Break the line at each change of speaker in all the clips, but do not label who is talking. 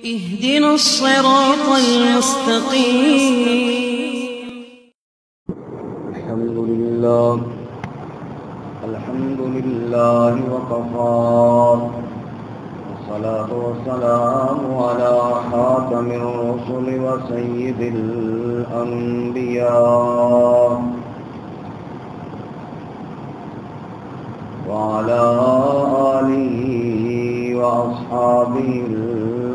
اهدنا الصراط المستقيم.
الحمد لله وكفى، والصلاة والسلام على خاتم الرسل وسيد الأنبياء وعلى آله وأصحابه الأخيار.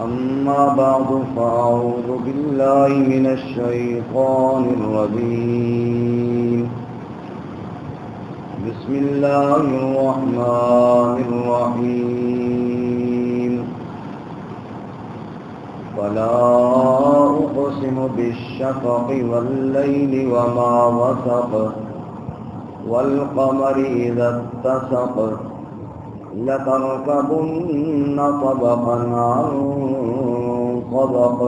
أما بعد فأعوذ بالله من الشيطان الرجيم. بسم الله الرحمن الرحيم. فلا أقسم بالشفق والليل وما وسق والقمر إذا اتسق لتركبن طبقا عن طبق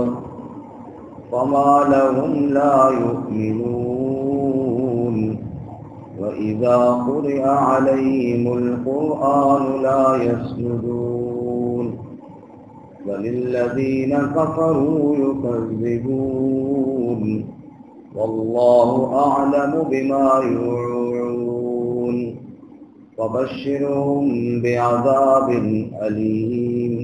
فما لهم لا يؤمنون وإذا قرئ عليهم القرآن لا يسجدون بل الذين كفروا يكذبون والله أعلم بما يوعون فبشرهم بعذاب أليم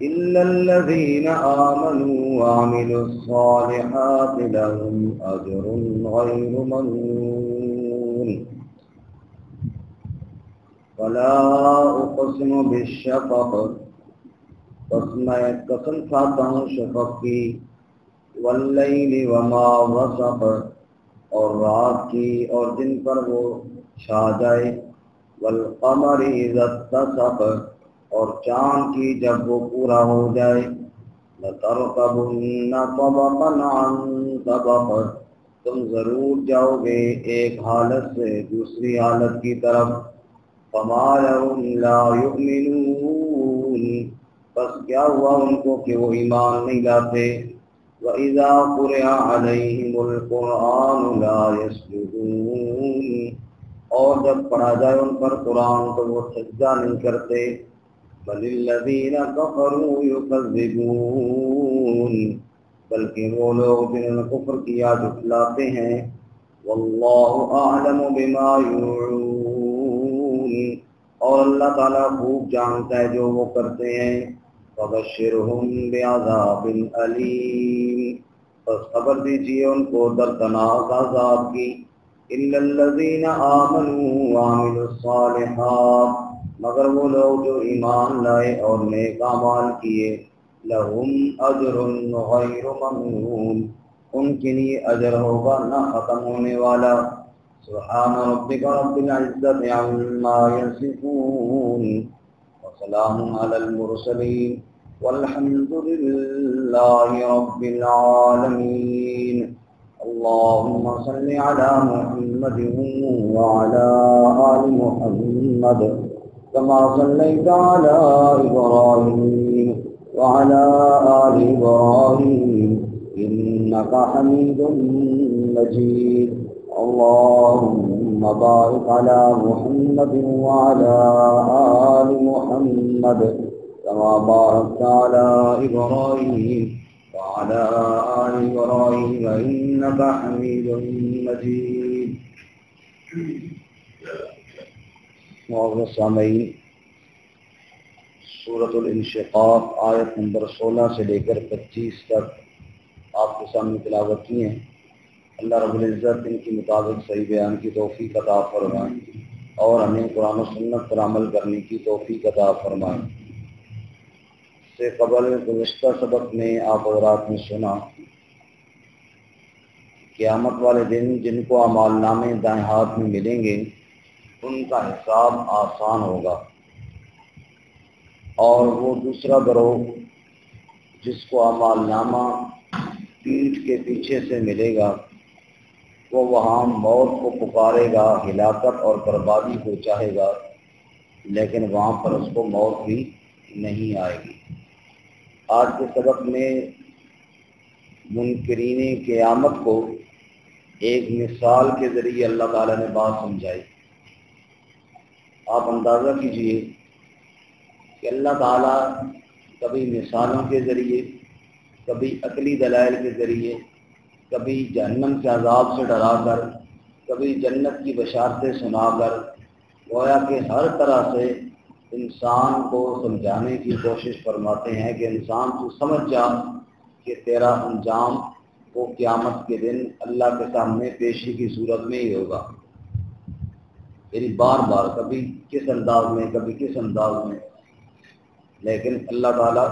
إلا الذين آمنوا وعملوا الصالحات لهم أجر غير ممنون. فلا أقسم بالشفق، پس میں قسم کھاتا ہوں شفق کی، واللیل وما وسق، اور رات کی اور جن پر وہ چھا جائے، والقمر اذا اتسق، اور چاند کی جب وہ پورا ہو جائے، لترکبن طبقا عن طبق، تم ضرور جاؤ گے ایک حالت سے دوسری حالت کی طرف، فما لهم لا یؤمنون، بس کیا ہوا ان کو کہ وہ ایمان نہیں لاتے، وَإِذَا قُرِئَ عَلَيْهِمُ الْقُرْآنُ لَا يَسْجُدُونَ، اور جب پڑھا جائے ان پر قرآن تو وہ سجدہ نہیں کرتے، بَلِ الَّذِينَ كَفَرُوا يُكَذِّبُونَ، بلکہ وہ لوگ جنہوں نے کفر کیا جھٹلاتے ہیں، وَاللَّهُ أَعْلَمُ بِمَا يُوعُونَ، اور اللہ تعالیٰ خوب جانتا ہے جو وہ کرتے ہیں، فَبَشِّرْهُمْ بِعَذَابٍ أَلِيمٍ، بس خبر دیجیے ان کو دردناک عذاب کی، إِلَّا الَّذِينَ آمَنُوا وَعَمِلُوا الصَّالِحَاتِ، مگر وہ لوگ جو ایمان لائے اور نیک اعمال کیے، لَهُمْ أَجْرٌ غَيْرُ مَمْنُونٍ، ان کے لیے اجر ہوگا نہ ختم ہونے والا۔ سبحان ربک رب العزة عما يصفون وسلام على المرسلين والحمد لله رب العالمين۔ اللهم صل على محمد وعلى آل محمد كما صليت على إبراهيم وعلى آل إبراهيم إنك حميد مجيد۔ اللهم بارك على محمد وعلى آل محمد كما باركت على إبراهيم وعلى آل إبراهيم إنك حميد مجيد۔ معزز سامعین، سورۃ الانشقاق آیت نمبر 16 سے لے کر 25 تک آپ کے سامنے تلاوت کی ہیں۔ اللہ رب العزت ان کے مطابق صحیح بیان کی توفیق عطا فرمائے اور ہمیں قرآن و سنت پر عمل کرنے کی توفیق عطا فرمائے۔ سے قبل گزشتہ سبق میں آپ حضرات نے سنا، قیامت والے دن جن کو اعمال نامے دائیں ہاتھ میں ملیں گے ان کا حساب آسان ہوگا، اور وہ دوسرا گروہ جس کو اعمال نامہ پیٹھ کے پیچھے سے ملے گا وہ وہاں موت کو پکارے گا، ہلاکت اور بربادی کو چاہے گا، لیکن وہاں پر اس کو موت بھی نہیں آئے گی۔ آج کے سبق میں منکرین قیامت کو ایک مثال کے ذریعے اللہ تعالیٰ نے بات سمجھائی۔ آپ اندازہ کیجئے کہ اللہ تعالیٰ کبھی مثالوں کے ذریعے، کبھی عقلی دلائل کے ذریعے، کبھی جہنم کے عذاب سے ڈرا کر، کبھی جنت کی بشارتیں سنا کر، گویا کہ ہر طرح سے انسان کو سمجھانے کی کوشش فرماتے ہیں کہ انسان تو سمجھ جا کہ تیرا انجام وہ قیامت کے دن اللہ کے سامنے پیشی کی صورت میں ہی ہوگا۔ یعنی بار بار کبھی کس انداز میں، کبھی کس انداز میں، لیکن اللہ تعالیٰ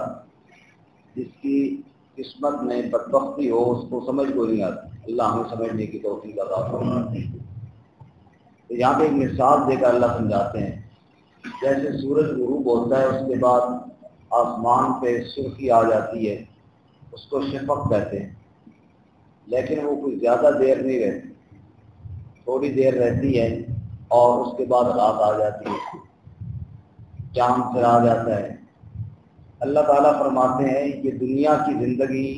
جس کی قسمت میں بدبختی ہو اس کو سمجھ کو نہیں آتی، اللہ ہمیں سمجھنے کی توفیق عطا فرمائے۔ تو یہاں پہ ایک مثال دے کر اللہ سمجھاتے ہیں، جیسے سورج غروب ہوتا ہے اس کے بعد آسمان پہ سرخی آ جاتی ہے، اس کو شفق کہتے ہیں، لیکن وہ کوئی زیادہ دیر نہیں رہتی، تھوڑی دیر رہتی ہے اور اس کے بعد رات آ جاتی ہے، چاند پھر آ جاتا ہے۔ اللہ تعالیٰ فرماتے ہیں یہ دنیا کی زندگی،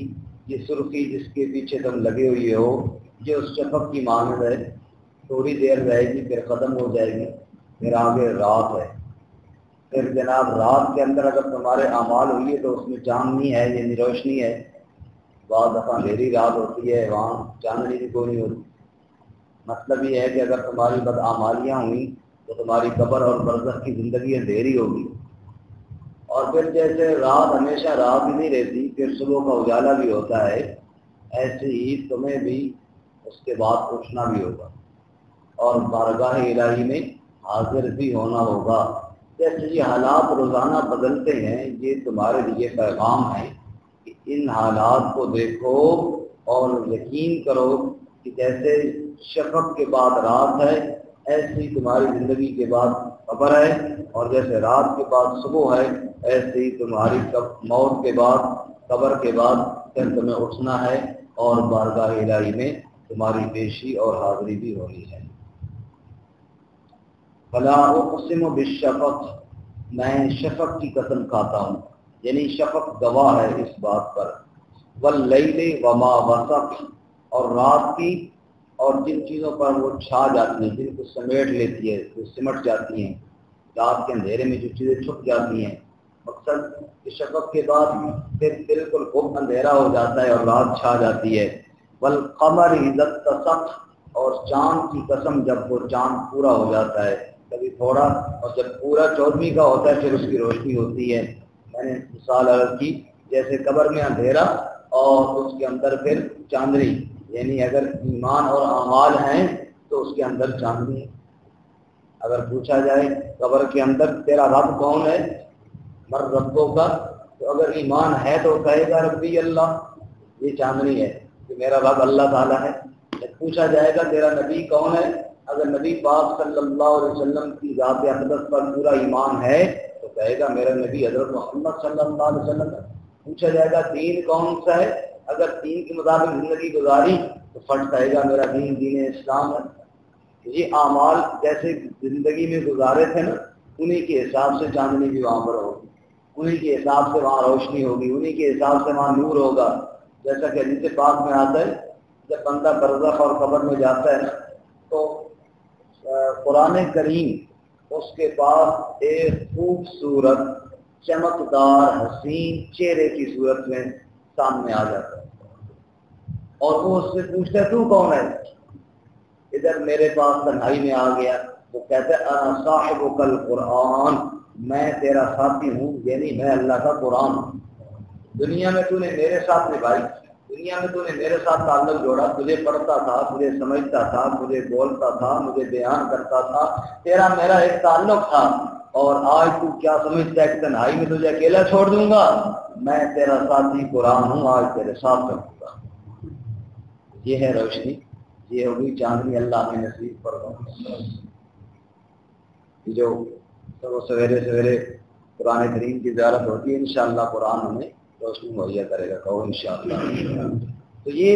یہ سرخی جس کے پیچھے تم لگے ہوئے ہو، یہ اس شفق کی مانند ہے، تھوڑی دیر رہے گی پھر ختم ہو جائے گی، پھر آگے رات ہے، پھر جناب رات کے اندر اگر تمہارے اعمال ہوئی ہے تو اس میں چاندنی ہے، یعنی روشنی ہے، بعض دفعہ اندھیری رات ہوتی ہے وہاں چاندنی بھی کوئی نہیں ہوتی۔ مطلب یہ ہے کہ اگر تمہاری بدعمالیاں ہوئیں تو تمہاری قبر اور برزخ کی زندگی اندھیری ہوگی، اور پھر جیسے رات ہمیشہ رات ہی نہیں رہتی، پھر صبح کا اجالا بھی ہوتا ہے، ایسے ہی تمہیں بھی اس کے بعد اٹھنا بھی ہوگا اور بارگاہ الہی میں حاضر بھی ہونا ہوگا۔ جیسے یہ حالات روزانہ بدلتے ہیں، یہ تمہارے لیے پیغام ہے کہ ان حالات کو دیکھو اور یقین کرو کہ جیسے شفق کے بعد رات ہے، ایسے ہی تمہاری زندگی کے بعد قبر ہے، اور جیسے رات کے بعد صبح ہے، ایسے ہی تمہاری موت کے بعد، قبر کے بعد پھر تمہیں اٹھنا ہے اور بارگاہ الہی میں تمہاری پیشی اور حاضری بھی ہونی ہے۔ فلا اقسم بالشفق، میں شفق کی قسم کھاتا ہوں، یعنی شفق گواہ ہے اس بات پر، واللیل وما وسق، اور رات کی اور جن چیزوں پر وہ چھا جاتی ہیں، جن کو سمیٹ لیتی ہے، جو سمٹ جاتی ہیں، رات کے اندھیرے میں جو چیزیں چھپ جاتی ہیں، مقصد کہ شفق کے بعد پھر بالکل خوب اندھیرا ہو جاتا ہے اور رات چھا جاتی ہے، والقمر اذا اتسق، اور چاند کی قسم جب وہ چاند پورا ہو جاتا ہے، کبھی تھوڑا اور جب پورا 14ویں کا ہوتا ہے پھر اس کی روشنی ہوتی ہے۔ میں نے مثال عرض کی جیسے قبر میں اندھیرا اور اس کے اندر پھر چاندنی، یعنی اگر ایمان اور اعمال ہیں تو اس کے اندر چاندنی ہے۔ اگر پوچھا جائے قبر کے اندر تیرا رب کون ہے، مر ربوں کا، تو اگر ایمان ہے تو کہے گا ربی اللہ، یہ چاندنی ہے کہ میرا رب اللہ تعالیٰ ہے۔ جب پوچھا جائے گا تیرا نبی کون ہے، اگر نبی پاک صلی اللہ علیہ وسلم کی ذات اقدس پر پورا ایمان ہے تو کہے گا میرا نبی حضرت محمد صلی اللہ علیہ وسلم ہے۔ پوچھا جائے گا دین کون سا ہے، اگر دین کے مطابق زندگی گزاری تو فٹ کہے گا میرا دین دین اسلام ہے۔ یہ اعمال جیسے زندگی میں گزارے تھے نا، انہی کے حساب سے چاندنی بھی وہاں پر ہوگی، انہی کے حساب سے وہاں روشنی ہوگی، انہی کے حساب سے وہاں نور ہوگا۔ جیسا کہ حدیث پاک میں آتا ہے جب بندہ برزخ اور قبر میں جاتا ہے نا تو قرآن کریم اس کے پاس ایک خوبصورت چمکدار حسین چہرے کی صورت میں سامنے آ جاتا ہے، اور وہ اس سے پوچھتا ہے تو کون ہے، ادھر میرے پاس تنہائی میں آ گیا، وہ کہتا ہے انا صاحبک القرآن، میں تیرا ساتھی ہوں، یعنی میں اللہ کا قرآن ہوں۔ دنیا میں تو نے میرے ساتھ نبھائی، دنیا میں تو نے میرے ساتھ تعلق جوڑا، تجھے پڑھتا تھا، تجھے سمجھتا تھا، تجھے بولتا تھا، مجھے بیان کرتا تھا، تیرا میرا ایک تعلق تھا، اور آج تو کیا سمجھتا ہے کہ تنہائی میں تجھے اکیلا چھوڑ دوں گا، میں تیرا ساتھی قرآن ہوں، آج تیرے ساتھ رکھوں گا۔ یہ ہے روشنی، یہ ہوگی چاندنی، اللہ نے نصیب فرمائے۔ جو سویرے سویرے قرآن کریم کی زیارت ہوتی ہے انشاءاللہ قرآن ہمیں روشنی مہیا کرے گا، کہو انشاءاللہ۔ تو یہ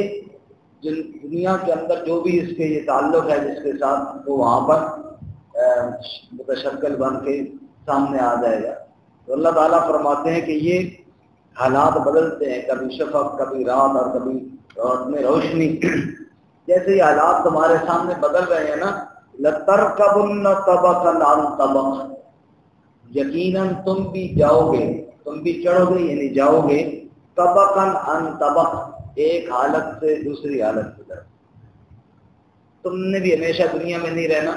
دنیا کے اندر جو بھی اس کے یہ تعلق ہے جس کے ساتھ وہ وہاں پر متشکل بن کے سامنے آ جائے گا۔ تو اللہ تعالیٰ فرماتے ہیں کہ یہ حالات بدلتے ہیں، کبھی شفق، کبھی رات، اور کبھی رات میں روشنی۔ جیسے یہ حالات تمہارے سامنے بدل رہے ہیں نا، لَتَرْكَبُنَّ طَبَقًا عَنْ طَبَقٍ، یقیناً تم بھی جاؤ گے، تم بھی چڑھو گے یعنی جاؤ گے، طبقاً عن طبق، ایک حالت سے دوسری حالت کی طرف۔ تم نے بھی ہمیشہ دنیا میں نہیں رہنا،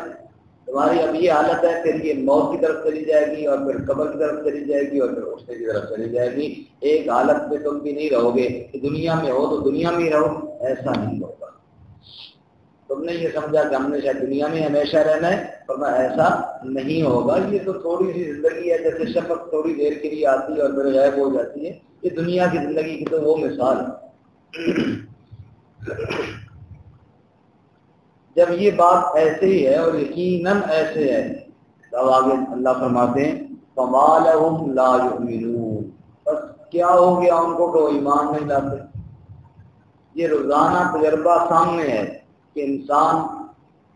تمہاری اب یہ حالت ہے، پھر یہ موت کی طرف چلی جائے گی، اور پھر قبر کی طرف چلی جائے گی، اور پھر اٹھنے کی طرف چلی جائے گی۔ ایک حالت میں تم بھی نہیں رہو گے کہ دنیا میں ہو تو دنیا میں ہی رہو، ایسا نہیں ہوگا۔ تم نے یہ سمجھا کہ ہم نے شاید دنیا میں ہمیشہ رہنا ہے، ورنہ ایسا نہیں ہوگا۔ یہ تو تھوڑی سی زندگی ہے، جیسے شفق تھوڑی دیر کے لیے آتی ہے اور پھر غائب ہو جاتی ہے، یہ دنیا کی زندگی کی تو وہ مثال ہے۔ جب یہ بات ایسے ہی ہے اور یقیناً ایسے ہے، تب آگے اللہ فرماتے ہیں فَمَا لَهُمْ لَا يُؤْمِنُونَ، بس کیا ہو گیا ان کو کہ وہ ایمان نہیں لاتے۔ یہ روزانہ تجربہ سامنے ہے کہ انسان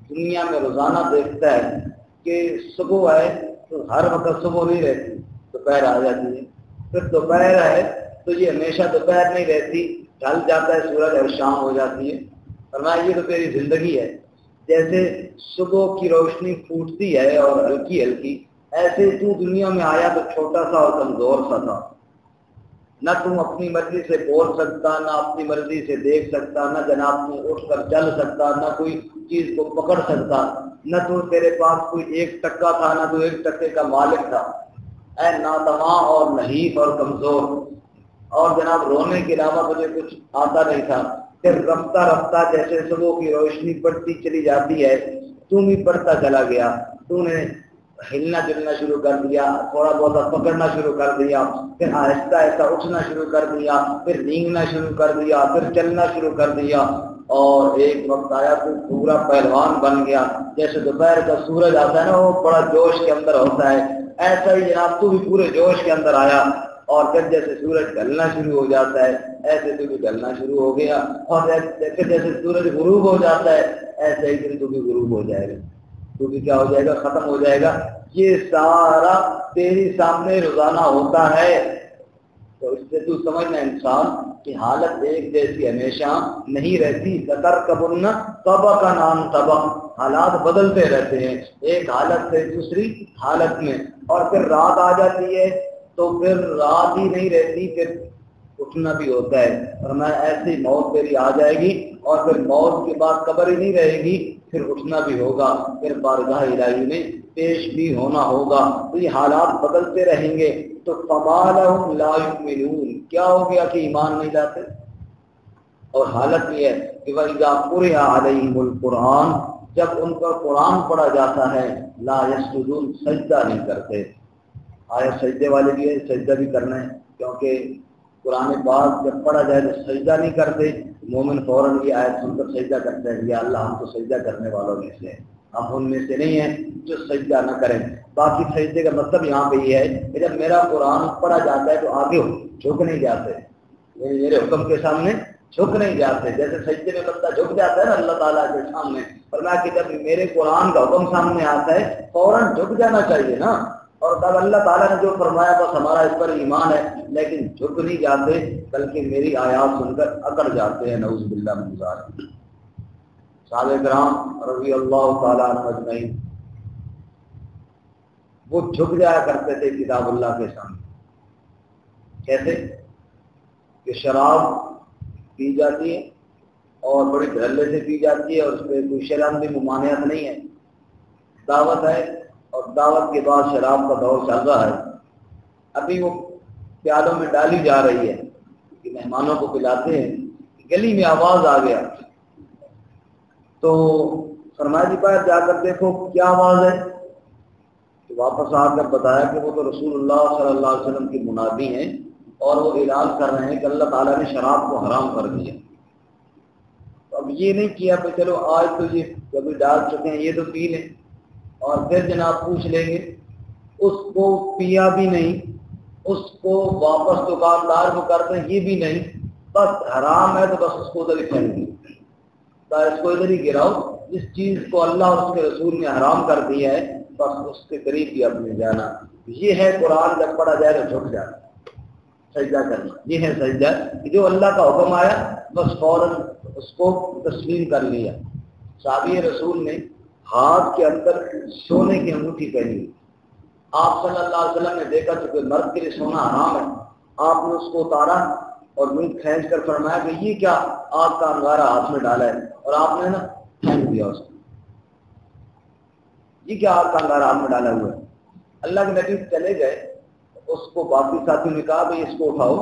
دنیا میں روزانہ دیکھتا ہے کہ صبح ہے تو ہر وقت صبح نہیں رہتی، دوپہر آ جاتی ہے، پھر دوپہر ہے تو یہ ہمیشہ دوپہر نہیں رہتی، ڈھل جاتا ہے سورج اور شام ہو جاتی ہے۔ فرمایا یہ تو تیری زندگی ہے، جیسے صبح کی روشنی پھوٹتی ہے اور ہلکی ہلکی، ایسے تو دنیا میں آیا تو چھوٹا سا اور کمزور سا تھا، نہ تم اپنی مرضی سے بول سکتا، نہ اپنی مرضی سے دیکھ سکتا، نہ جناب تو اٹھ کر چل سکتا، نہ کوئی چیز کو پکڑ سکتا، نہ تو تیرے پاس کوئی ایک ٹکا تھا، نہ تو ایک ٹکے کا مالک تھا، اے ناتواں اور نحیف اور کمزور، اور جناب رونے کے علاوہ مجھے کچھ آتا نہیں تھا۔ پھر رفتہ رفتہ جیسے صبح کی روشنی بڑھتی چلی جاتی ہے، تو بھی بڑھتا چلا گیا، تو نے ہلنا جلنا شروع کر دیا، تھوڑا بہت پکڑنا شروع کر دیا، پھر آہستہ آہستہ اٹھنا شروع کر دیا، پھر رینگنا شروع کر دیا، پھر چلنا شروع کر دیا، اور ایک وقت آیا تو پورا پہلوان بن گیا۔ جیسے دوپہر کا سورج آتا ہے نا، وہ بڑا جوش کے اندر ہوتا ہے، ایسا ہی جناب تو بھی پورے جوش کے اندر آیا، اور پھر جیسے سورج ڈھلنا شروع ہو جاتا ہے ایسے تو بھی ڈھلنا شروع ہو گیا، اور جیسے سورج غروب ہو جاتا ہے ایسے ہی پھر تو بھی غروب ہو جائے گا، تو بھی کیا ہو جائے گا، ختم ہو جائے گا۔ یہ سارا تیری سامنے روزانہ ہوتا ہے، تو اس سے تو سمجھنا انسان کہ حالت ایک جیسی ہمیشہ نہیں رہتی۔ لَتَرْكَبُنَّ طَبَقًا عَنْ طَبَقٍ، حالات بدلتے رہتے ہیں ایک حالت سے دوسری حالت میں، اور پھر رات آ جاتی ہے تو پھر رات ہی نہیں رہتی، پھر اٹھنا بھی ہوتا ہے۔ اور میں ایسی موت تیری آ جائے گی، اور پھر موت کے بعد قبر ہی نہیں رہے گی، پھر اٹھنا بھی ہوگا، پھر بارگاہ الہی میں پیش بھی ہونا ہوگا، تو یہ حالات بدلتے رہیں گے۔ تو فَمَا لَهُمْ لَا يُؤْمِنُونَ، کیا ہو گیا کہ ایمان نہیں لاتے؟ اور حالت یہ ہے کہ وَإِذَا قُرِئَ عَلَيْهِمُ الْقُرْآنُ، جب ان پر قرآن پڑھا جاتا ہے لا يسجدون، سجدہ نہیں کرتے۔ آیا سجدے والے بھی ہے، سجدہ بھی کرنا ہے، کیونکہ قرآن پاک جب پڑھا جائے تو سجدہ نہیں کرتے، مومن فوراً یہ آیت سن کر سجدہ کرتے ہیں، یا اللہ ہم تو سجدہ کرنے والوں میں سے ہیں، ہم ان میں سے نہیں ہیں جو سجدہ نہ کریں۔ باقی سجدے کا مطلب یہاں پہ یہ ہے کہ جب میرا قرآن پڑھا جاتا ہے تو آگے جھک نہیں جاتے، میرے حکم کے سامنے جھک نہیں جاتے، جیسے سجدے میں بندہ جھک جاتا ہے نا اللہ تعالیٰ کے سامنے، فرمایا کہ جب میرے قرآن کا حکم سامنے آتا ہے فوراً جھک جانا چاہیے نا، اور تب اللہ تعالیٰ نے جو فرمایا بس ہمارا اس پر ایمان ہے، لیکن جھک نہیں جاتے بلکہ میری آیات سن کر اکڑ جاتے ہیں، نعوذ باللہ من ذالک۔ صحابہ کرام رضی اللہ تعالیٰ عنہ اجمعین وہ جھک جایا کرتے تھے کتاب اللہ کے سامنے۔ کیسے کہ شراب پی جاتی ہے اور بڑی دھڑلے سے پی جاتی ہے، اور اس پہ کوئی شرم بھی ممانعت نہیں ہے، دعوت ہے اور دعوت کے بعد شراب کا دور چل رہا ہے، ابھی وہ پیالوں میں ڈالی جا رہی ہے کہ مہمانوں کو پلاتے ہیں، گلی میں آواز آ گیا تو فرمایا جی باہر جا کر دیکھو کیا آواز ہے، تو واپس آ کر بتایا کہ وہ تو رسول اللہ صلی اللہ علیہ وسلم کی منادی ہیں، اور وہ اعلان کر رہے ہیں کہ اللہ تعالیٰ نے شراب کو حرام کر دیا۔ تو اب یہ نہیں کیا کہ چلو آج تو یہ کبھی ڈال چکے ہیں یہ تو پی لیں، اور پھر جناب پوچھ لیں گے، اس کو پیا بھی نہیں، اس کو واپس دکاندار کو کرتے ہیں یہ بھی نہیں، بس حرام ہے تو بس اس کو ادھر ہی پھینک دیں، اس کو ادھر ہی گراؤ، جس چیز کو اللہ اور اس کے رسول نے حرام کر دیا ہے بس اس کے قریب ہی اب نہیں جانا۔ یہ ہے قرآن جب پڑھا جائے تو جھک جانا، سجدہ کرنا، یہ ہے سجدہ کہ جو اللہ کا حکم آیا بس فوراً اس کو تسلیم کر لیا۔ صحابی رسول نے ہاتھ کے اندر سونے کی انگوٹھی پہنی ہوئی. آپ صلی اللہ علیہ وسلم نے دیکھا کہ کوئی مرد کے لیے سونا حرام ہے. آپ نے اس کو اتارا اور منہ کھینچ کر فرمایا کہ یہ کیا آگ کا انگارہ ہاتھ میں ڈالا ہے, اور آپ نے نا پھینک دیا اس کو. یہ کیا آگ کا انگارہ ہاتھ میں ڈالا ہوا ہے. اللہ کے نبی چلے گئے, اس کو باقی ساتھیوں نے کہا بھائی اس کو اٹھاؤ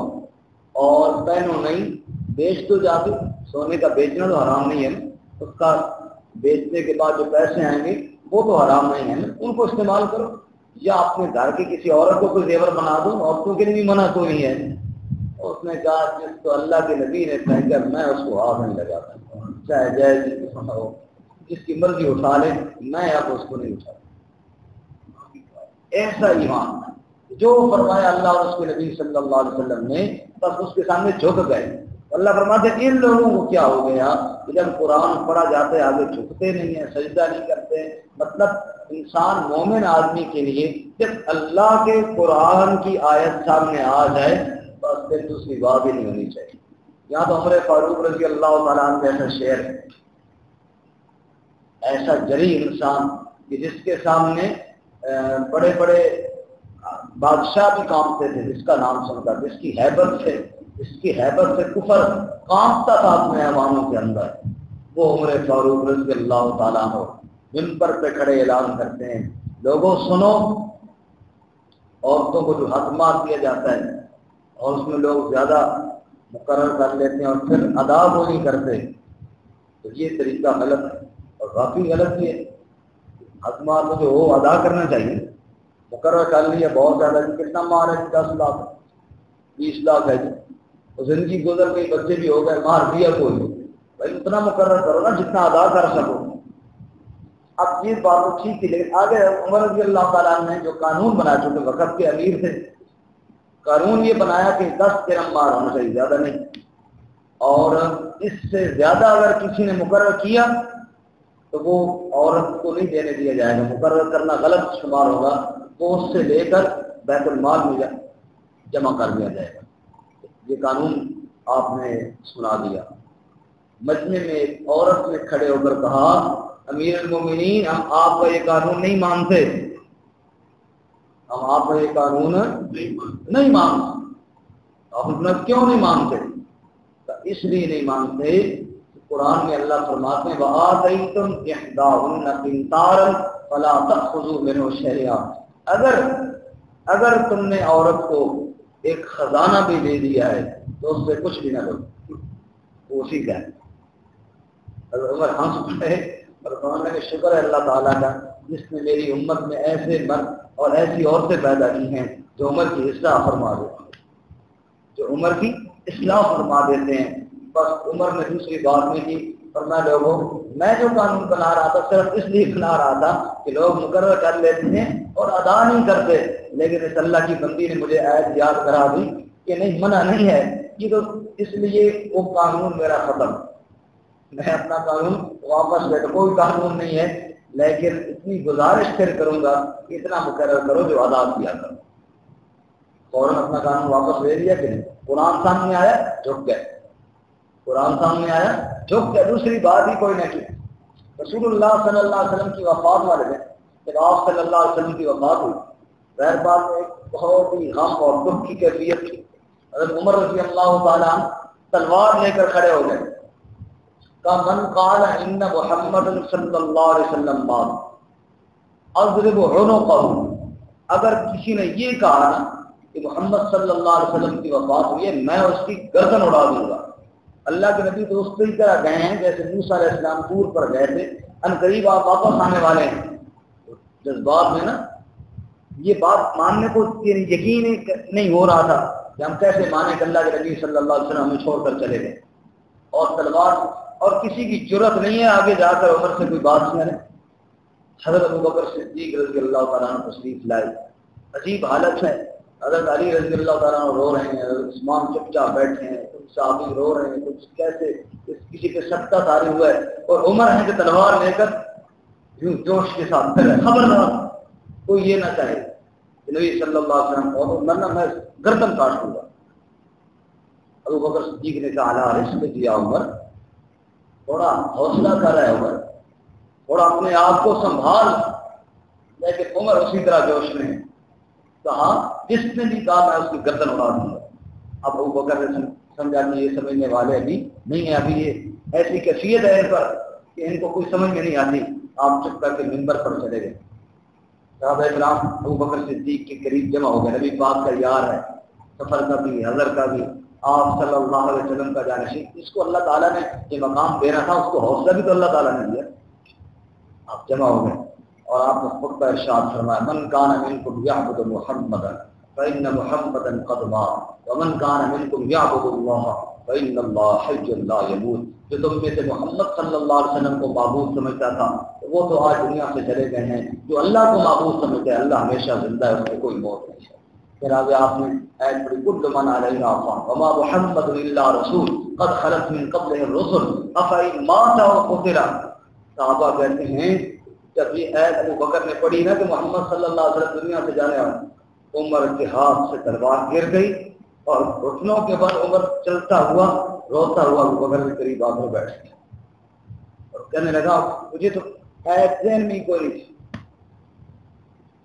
اور پہنو نہیں, بیچ تو جا کے, سونے کا بیچنا تو حرام نہیں ہے, اس کا بیچنے کے بعد جو پیسے آئیں گے وہ تو حرام نہیں ہے, ان کو استعمال کرو, یا اپنے گھر کی کسی عورت کو کوئی زیور بنا دو, عورتوں کے لیے بھی منع تو نہیں ہے. اس نے کہا جس کو اللہ کے نبی نے پھینکا میں اس کو ہاتھ نہیں لگاتا, چاہے جیسے ہو, جس کی مرضی اٹھا لے, میں اب اس کو نہیں اٹھاتا. ایسا ایمان جو فرمایا اللہ اور اس کے نبی صلی اللہ علیہ وسلم نے, بس اس کے سامنے جھک گئے. اللہ فرماتے ہیں ان لوگوں کو کیا ہو گیا کہ جب قرآن پڑھا جاتا ہے آگے جھکتے نہیں ہیں, سجدہ نہیں کرتے. مطلب انسان مومن آدمی کے لیے جب اللہ کے قرآن کی آیت سامنے آ جائے بس پھر دوسری بات ہی نہیں ہونی چاہیے. یہاں تو عمر فاروق رضی اللہ تعالیٰ عنہ جیسا شعر ہے, ایسا جری انسان کہ جس کے سامنے بڑے بڑے بادشاہ بھی کانپتے تھے, جس کا نام سنتا, جس کی حیبت سے کفر کانپتا تھا اپنے ایوانوں کے اندر, وہ عمر فاروق رضی اللہ تعالیٰ عنہ منبر پہ کھڑے اعلان کرتے ہیں لوگوں سنو, عورتوں کو جو حق مار دیا جاتا ہے اور اس میں لوگ زیادہ مقرر کر لیتے ہیں اور پھر ادا وہ نہیں کرتے, تو یہ طریقہ غلط ہے. اور واقعی غلط یہ ہے, حق مار کو جو وہ ادا کرنا چاہیے, مقرر کر لیا بہت زیادہ, کتنا مار ہے, 10 لاکھ 20 لاکھ ہے, تو زندگی گزر گئی, بچے بھی ہو گئے, مار دیا کوئی, بھائی اتنا مقرر کرو نا جتنا ادا کر سکو. اب یہ بات ٹھیک تھی, لیکن آگے عمر رضی اللہ تعالیٰ نے جو قانون بنا, چونکہ وقت کے امیر تھے, قانون یہ بنایا کہ 10 درہم مار ہونا چاہیے, زیادہ نہیں, اور اس سے زیادہ اگر کسی نے مقرر کیا تو وہ عورت کو نہیں دینے دیا جائے گا, مقرر کرنا غلط شمار ہوگا, وہ اس سے لے کر بیت المال میں جمع کر دیا جائے گا. یہ قانون آپ نے سنا دیا. مجمع میں ایک عورت نے کھڑے ہو کر کہا امیر المومنین ہم آپ کا یہ قانون نہیں مانتے, ہم آپ کا یہ قانون نہیں مانتے. آپ کیوں نہیں مانتے؟ اس لیے نہیں مانتے, قرآن میں اللہ فرماتے ہیں وَآتَيْتُمْ إِحْدَاهُنَّ قِنْطَارًا فَلَا تَأْخُذُوا مِنْهُ شَيْئًا. اگر تم نے عورت کو ایک خزانہ بھی دے دیا ہے تو اس سے کچھ بھی نہ لو, اسی کا ہے. حضرت عمر ہنس پڑے اور کہنے لگے شکر ہے اللہ تعالیٰ کا جس نے میری امت میں ایسے مرد اور ایسی عورتیں پیدا کی ہیں جو عمر کی اصلاح فرما دیتے ہیں, جو عمر کی اصلاح فرما دیتے ہیں. بس عمر نے دوسری بات نہیں کی, فرمایا لوگوں میں جو قانون بنا رہا تھا صرف اس لیے بنا رہا تھا کہ لوگ مقرر کر لیتے ہیں اور ادا نہیں کرتے, لیکن اس اللہ کی بندی نے مجھے آیت یاد کرا دی کہ نہیں منع نہیں ہے, یہ تو اس لیے وہ قانون میرا ختم, میں اپنا قانون واپس لے, کوئی قانون نہیں ہے, لیکن اتنی گزارش پھر کروں گا کہ اتنا مقرر کرو جو ادا کیا کرو. فوراً اپنا قانون واپس لے لیا کہ نہیں, قرآن سامنے آیا جھک گئے, قرآن سامنے آیا جھک گئے, دوسری بات ہی کوئی نہ کی. رسول اللہ صلی اللہ علیہ وسلم کی وفات والے دن جب آپ صلی اللہ علیہ وسلم کی وفات ہوئی, ظاہر بات میں ایک بہت ہی غم اور دکھ کی کیفیت تھی. حضرت عمر رضی اللہ تعالیٰ تلوار لے کر کھڑے ہو گئے, کہا من قال ان محمد صلی اللہ علیہ وسلم مات اضرب عنقه, اگر کسی نے یہ کہا نا کہ محمد صلی اللہ علیہ وسلم کی وفات ہوئی ہے میں اس کی گردن اڑا دوں گا. اللہ کے نبی تو اس طرح گئے ہیں جیسے موسیٰ علیہ السلام طور پر گئے تھے, ان قریب آپ واپس آنے والے ہیں. جذبات میں نا یہ بات ماننے کو یقین نہیں ہو رہا تھا کہ ہم کیسے مانیں کہ اللہ کے نبی صلی اللہ علیہ وسلم ہمیں چھوڑ کر چلے گئے, اور تلوار, اور کسی کی جرت نہیں ہے آگے جا کر عمر سے کوئی بات سنے. حضرت ابوبکر صدیق رضی اللہ تعالیٰ عنہ تشریف لائے, عجیب حالت ہے. حضرت علی رضی اللہ تعالیٰ عنہ رو رہے ہیں, حضرت عثمان چپ چاپ بیٹھے ہیں, کچھ صحابی رو رہے ہیں, کچھ کیسے کسی پہ سکتہ طاری ہوا ہے, اور عمر ہے کہ تلوار لے کر یوں جوش کے ساتھ خبردار کوئی یہ نہ چاہے کہ نبی صلی اللہ علیہ وسلم اور میں گردن کاٹ دوں گا. ابوبکر صدیق نے کہا رزق دیا عمر, تھوڑا حوصلہ کر رہا ہے عمر, اور اپنے آپ کو سنبھال، لیکن عمر اسی طرح جوش میں کہا جس نے بھی کہا میں اس کی گردن اڑا دوں گا۔ اب ابو بکر نے سمجھا کہ یہ سمجھنے والے ابھی نہیں ہیں، ابھی یہ ایسی کیفیت ہے ان پر کہ ان کو کوئی سمجھ میں نہیں آتی۔ آپ چپ کر کے منبر پر چلے گئے۔ صحابہ کرام ابو بکر صدیق کے قریب جمع ہو گئے، نبی پاک کا یار ہے، سفر کا بھی حضر کا بھی، آپ صلی اللہ علیہ وسلم کا جانشین، اس کو اللہ تعالیٰ نے یہ مقام دینا تھا، اس کو حوصلہ بھی تو اللہ تعالیٰ نے دیا۔ آپ جمع ہو گئے اور آپ نے خطبہ ارشاد فرمایا من کان منکم یعبد محمدا فإن محمدا قد مات ومن کان منکم یعبد اللہ فإن اللہ حی لا یموت۔ جو تم میں سے محمد صلی اللہ علیہ وسلم کو معبود سمجھتا تھا وہ تو آج دنیا سے چلے گئے ہیں، جو اللہ کو معبود سمجھتے ہیں اللہ ہمیشہ زندہ ہے، اس میں کوئی موت نہیں ہے۔ پھر آگے آپ نے ایت پڑھی کل من علیہا فان وما محمد الا رسول قد خلت من قبلہ الرسل افإن مات او قتل۔ صحابہ کہتے ہیں جب یہ ایت ابو بکر نے پڑھی نا کہ محمد صلی اللہ علیہ وسلم دنیا سے جانے والے، عمر کے ہاتھ سے تلوار گر گئی اور گھٹنوں کے بعد عمر چلتا ہوا روتا ہوا ابو بکر کے قریب آ کر بیٹھ گیا اور کہنے لگا مجھے تو ایت ذہن میں کوئی نہیں تھی،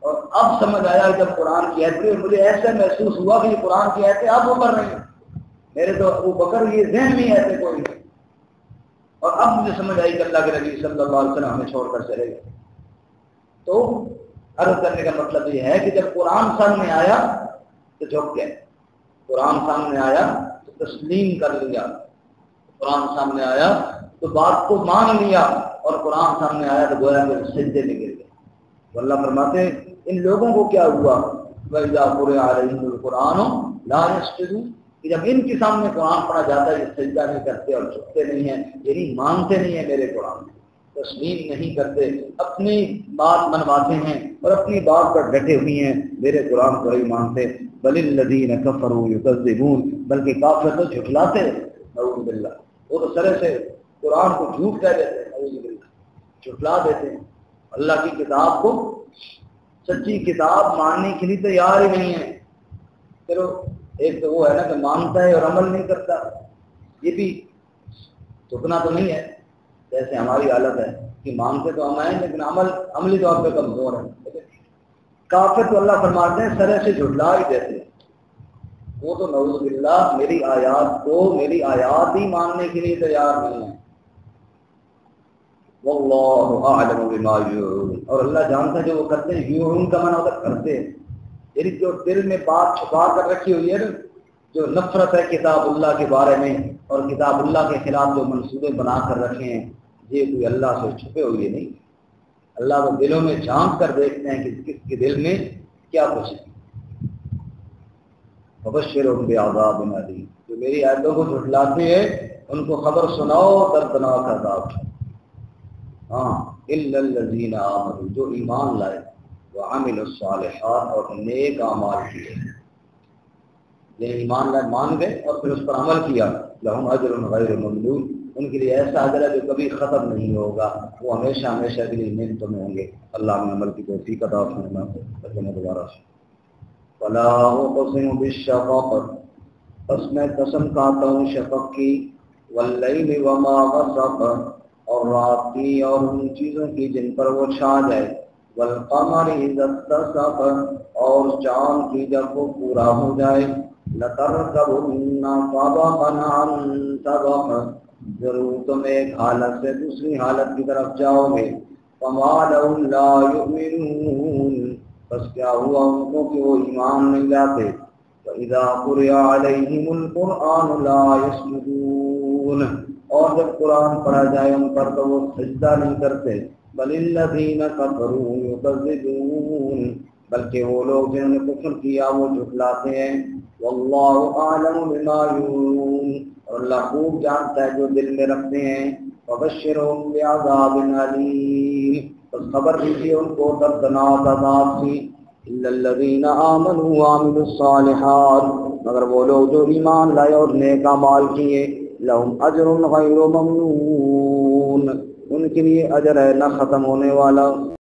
اور اب سمجھ آیا جب قرآن کی آیت پڑھی مجھے ایسا محسوس ہوا کہ یہ قرآن کی آیتیں اب ابھر رہی ہیں، میرے تو ابو بکر یہ ذہن میں ایسے کوئی نہیں، اور اب مجھے سمجھ آئی کہ اللہ کے نبی صلی اللہ علیہ وسلم ہمیں چھوڑ کر چلے گئے۔ تو عرض کرنے کا مطلب یہ ہے کہ جب قرآن سامنے آیا تو جھک گئے، قرآن سامنے آیا تو تسلیم کر لیا، قرآن سامنے آیا تو بات کو مان لیا، اور قرآن سامنے آیا تو گویا کہ سجدے میں گر گئے۔ تو اللہ فرماتے ہیں ان لوگوں کو کیا ہوا وَإِذَا قُرِئَ عَلَيْهِمُ الْقُرْآنُ لَا يَسْجُدُونَ، کہ جب ان کے سامنے قرآن پڑھا جاتا ہے یہ سجدہ نہیں کرتے اور جھکتے نہیں ہیں، یعنی مانتے نہیں ہیں میرے قرآن، تسلیم نہیں کرتے، اپنی بات منواتے ہیں اور اپنی بات پر ڈٹے ہوئی ہیں، میرے قرآن کو نہیں مانتے۔ بل الذین کفروا یکذبون، بلکہ کافر تو جھٹلاتے ہیں، نعوذ باللہ، وہ تو سرے سے قرآن کو جھوٹ کہہ دیتے ہیں، نعوذ باللہ، جھٹلا دیتے ہیں، اللہ کی کتاب کو سچی کتاب ماننے کے لیے تیار ہی نہیں ہے۔ پھر ایک تو وہ ہے نا کہ مانتا ہے اور عمل نہیں کرتا، یہ بھی جھکنا تو نہیں ہے، جیسے ہماری حالت ہے کہ مانتے تو ہم ہیں لیکن عملی طور پہ کمزور ہے۔ کافر تو اللہ فرماتے ہیں سرے سے جھٹلا ہی دیتے ہیں، وہ تو نعوذ باللہ میری آیات کو میری آیات ہی ماننے کے لیے تیار نہیں ہے۔ واللہ اعلم بما یوعون، اور اللہ جانتا ہے جو وہ کرتے ہیں، یوعون کا معنی ہوتا ہے کرتے ہیں، یعنی جو دل میں بات چھپا کر رکھی ہوئی ہے نا، جو نفرت ہے کتاب اللہ کے بارے میں اور کتاب اللہ کے خلاف جو منصوبے بنا کر رکھے ہیں، یہ کوئی اللہ سے چھپے ہوئے نہیں، اللہ کو دلوں میں جھانک کر دیکھتے ہیں کہ کس کے دل میں کیا کچھ ہے۔ فبشرهم بعذاب الیم، جو میری آیتوں کو جھٹلاتے ہیں ان کو خبر سناؤ دردناک عذاب۔ ہاں الا الذین آمنوا، جو ایمان لائے، وعملوا الصالحات، اور نیک اعمال کیے، یعنی ایمان لائے مان گئے اور پھر اس پر عمل کیا، لہم اجر غیر ممنون، ان کے لیے ایسا اجر ہے جو کبھی ختم نہیں ہوگا، وہ ہمیشہ ہمیشہ کے لیے نعمتوں میں ہوں گے۔ اللہ نے عمل کی توفیق عطا فرمائے۔ دوبارہ فلا اقسم بالشفق، بس میں قسم کھاتا ہوں شفق کی، واللیل وما وسق، اور رات کی اور ان چیزوں کی جن پر وہ چھا جائے، والقمر اذا اتسق، اور چاند کی جب وہ پورا ہو جائے، لترکبن طبقا عن طبق، ضرور تم ایک حالت سے دوسری حالت کی طرف جاؤ گے، فما لهم لا یؤمنون، بس کیا ہوا ان کو کہ وہ ایمان نہیں لاتے، فَإِذَا قُرِئَ عَلَيْهِمُ الْقُرْآنُ لَا يَسْجُدُونَ، اور جب قرآن پڑھا جائے ان پر تو وہ سجدہ نہیں کرتے، بل الذین کفروا یکذبون، بلکہ وہ لوگ جنہوں نے کفر کیا وہ جھٹلاتے ہیں، واللہ اعلم بما یوعون، اور اللہ خوب جانتا ہے جو دل میں رکھتے ہیں، وبشرهم بعذاب علیم، بس خبر دیجیے ان کو دردناک عذاب کی، الا الذین آمنوا وعملوا الصالحات، مگر وہ لوگ جو ایمان لائے اور نیک اعمال کیے، لہم اجر غیر ممنون، ان کے لیے اجر ہے نہ ختم ہونے والا۔